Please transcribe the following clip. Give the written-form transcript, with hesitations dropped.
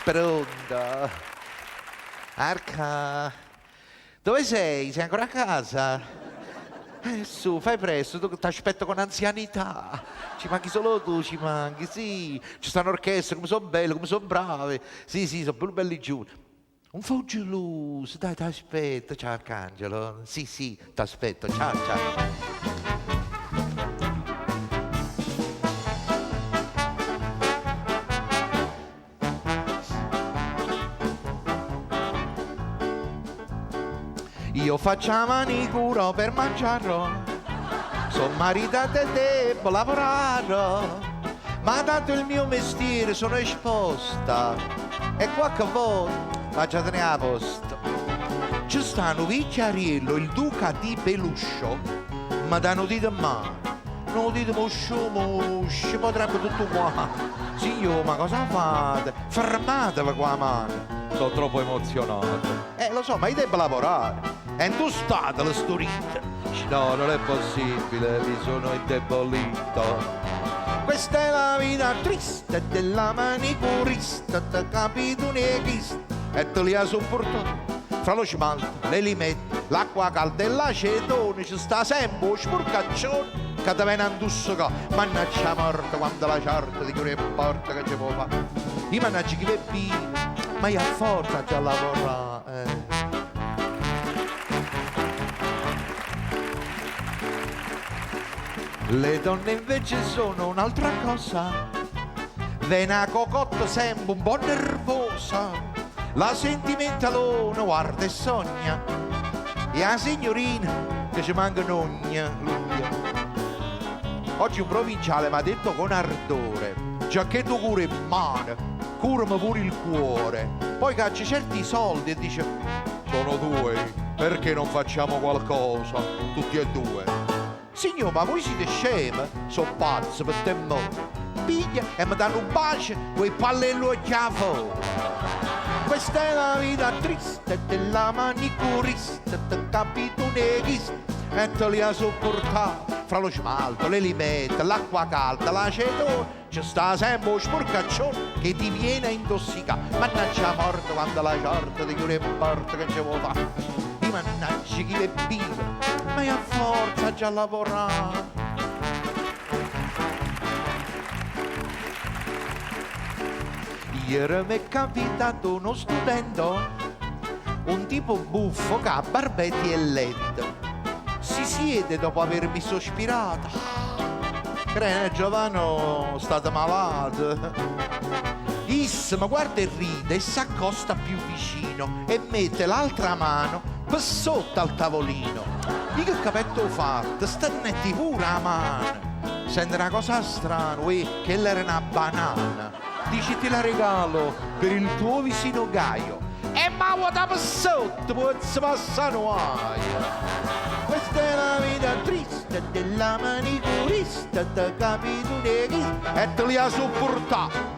Pronto? Arca, dove sei? Sei ancora a casa? Su, fai presto, tu ti aspetto con anzianità. Ci manchi solo tu, ci manchi, sì. Ci stanno orchestre, come sono belle, come sono brave. Sì, sono più belli giù. Un foggeluso, dai, ti aspetto. Ciao, Arcangelo. Sì, ti aspetto. Ciao. Io faccio la manicura per mangiarlo, sono maritato e devo lavorare, ma dato il mio mestiere sono esposta e qualche volta faccio tenere a posto. Ci stanno Vicchiariello, il duca di Peluscio, ma danno dito male, non dite moscio, potrebbe tutto qua. Signore, ma cosa fate? Fermatevi qua la mano. Sono troppo emozionato. Lo so, ma io devo lavorare. E tu state la storita? No, non è possibile, mi sono indebolito. Questa è la vita triste della manicurista, ti capito neghista, e te li ha sopportato. Fra lo smalto, le limette, l'acqua calda e l'acetone, ci sta sempre un spurcaccione che ti viene a intossicare. Mannaggia morte quando la ciarta di chiudere in porta che ci può fare. Io mannaggia chi bevino, ma io a forza già lavorare. Le donne invece sono un'altra cosa, vena cocotta sempre un po' nervosa, la sentimentalona guarda e sogna, e la signorina che ci manca nogna. Oggi un provinciale mi ha detto con ardore, già che tu cura in mano, curami pure il cuore. Poi caccia certi soldi e dice, sono due, perché non facciamo qualcosa, tutti e due? Signor, ma voi siete scemi? Sono pazzo per te mo. Piglia e mi danno un bacio, quei pallello e chiavo. Questa è la vita triste della manicurista, ti capito neghista, e te li ha sopportato. Fra lo smalto, le limette, l'acqua calda, l'acetone, ci sta sempre un sporcaccione che ti viene a intossicare. Mannaggia morte quando la ciarta ti chiude in porta che ci vuoi fare. Di mannaggia chi le vive, ma io a forza già lavorare. Ieri mi è capitato uno studente, un tipo buffo che ha barbetti e lento. Si siede dopo avermi sospirato. Crede Giovanni, state malato. Ma guarda e ride e s'accosta più vicino e mette l'altra mano per sotto al tavolino. Io che capetto fatto, stennetti pure la mano. Sente una cosa strana, che era una banana. Dici te la regalo per il tuo vicino Gaio. E ma vuota per sotto, pozzo passano aia. Questa è la vita triste della manicurista, ti capito neghista, e te li ha sopportato.